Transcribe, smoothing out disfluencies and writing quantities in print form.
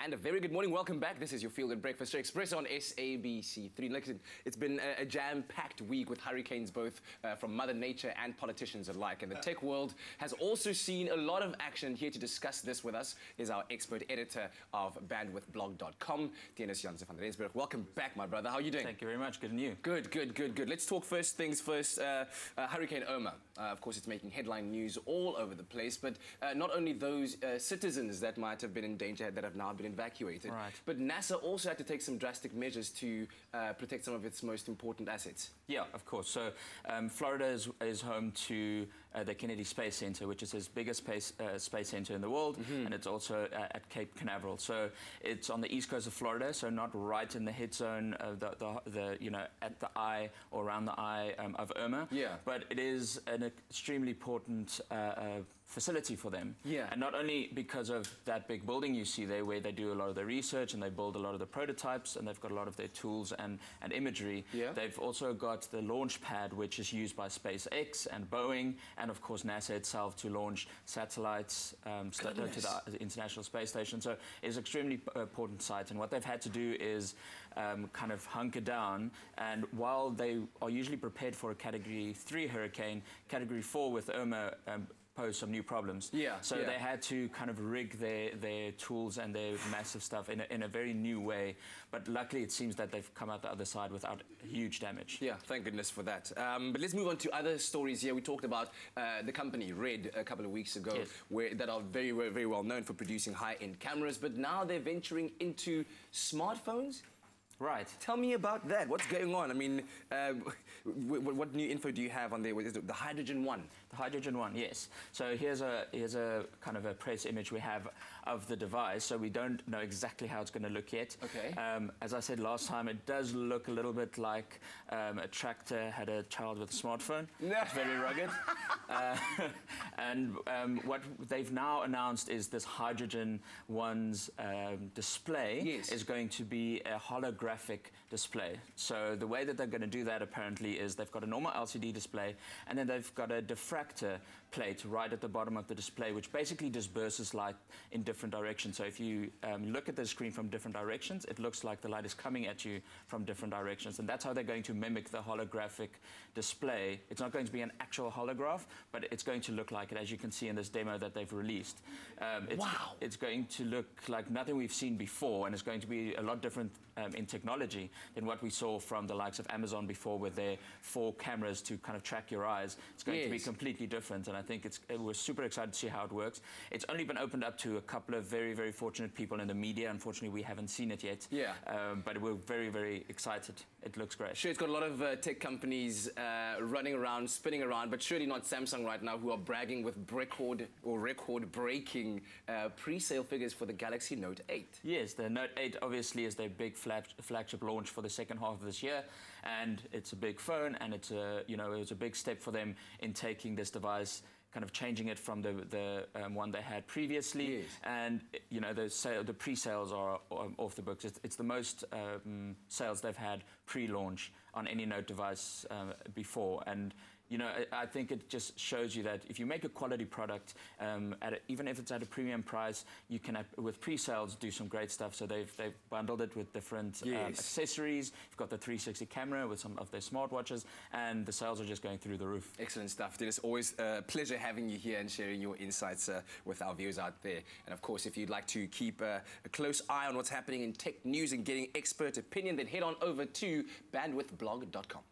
And a very good morning. Welcome back. This is your Feel Good Breakfast show, Expresso on SABC3. Listen, it's been a jam-packed week with hurricanes both from Mother Nature and politicians alike. And the tech world has also seen a lot of action. Here to discuss this with us is our expert editor of bandwidthblog.com, Theunis van der Rensburg. Welcome back, my brother. How are you doing? Thank you very much. Good and you? Good. Let's talk first things first. Hurricane Irma. Of course, it's making headline news all over the place. But not only those citizens that might have been in danger that have now been evacuated, right, but NASA also had to take some drastic measures to protect some of its most important assets. Yeah, of course. So Florida is home to the Kennedy Space Center, which is its biggest space center in the world, and it's also at Cape Canaveral. So it's on the east coast of Florida, so not right in the hit zone of the at the eye or around the eye of Irma. Yeah. But it is an extremely important facility for them. Yeah. And not only because of that big building you see there, where they do a lot of their research and they build a lot of the prototypes and they've got a lot of their tools and imagery. Yeah. They've also got the launch pad, which is used by SpaceX and Boeing, and of course NASA itself to launch satellites to the International Space Station. So it's an extremely important site, and what they've had to do is kind of hunker down, and while they are usually prepared for a Category 3 hurricane, Category 4 with Irma pose some new problems. Yeah. So they had to kind of rig their tools and their massive stuff in a very new way. But luckily, it seems that they've come out the other side without huge damage. Yeah, thank goodness for that. But let's move on to other stories here. We talked about the company Red a couple of weeks ago, yes, that are very well known for producing high-end cameras, but now they're venturing into smartphones. Right. Tell me about that. What's going on? I mean, what new info do you have on there? What is it? The Hydrogen One? The Hydrogen One, yes. So here's a kind of a press image we have of the device. So we don't know exactly how it's going to look yet. Okay. As I said last time, it does look a little bit like a tractor had a child with a smartphone. It's very rugged. And what they've now announced is this Hydrogen One's display is going to be a holographic display. So the way that they're going to do that apparently is they've got a normal LCD display, and then they've got a diffractor plate right at the bottom of the display, which basically disperses light in different directions. So if you look at the screen from different directions, it looks like the light is coming at you from different directions, and that's how they're going to mimic the holographic display. It's not going to be an actual holograph, but it's going to look like it, as you can see in this demo that they've released. Wow! It's going to look like nothing we've seen before, and it's going to be a lot different in technology than what we saw from the likes of Amazon before, with their 4 cameras to kind of track your eyes. It's going to be completely different, and I think we're super excited to see how it works. It's only been opened up to a couple of very fortunate people in the media. Unfortunately, we haven't seen it yet. Yeah. But we're very excited. It looks great. Sure, it's got a lot of tech companies running around, spinning around, but surely not Samsung right now, who are bragging with record-breaking pre-sale figures for the Galaxy Note 8. Yes, the Note 8 obviously is their big flagship launch for the second half of this year, and it's a big phone, and it's a it was a big step for them in taking this device, kind of changing it from the one they had previously. Yes. And the pre-sales are off the books. It's the most sales they've had pre-launch on any Note device before, and I think it just shows you that if you make a quality product, even if it's at a premium price, you can, with pre-sales, do some great stuff. So they've bundled it with different accessories. You've got the 360 camera with some of their smartwatches, and the sales are just going through the roof. Excellent stuff. It is always a pleasure having you here and sharing your insights with our viewers out there. And of course, if you'd like to keep a close eye on what's happening in tech news and getting expert opinion, then head on over to bandwidthblog.com.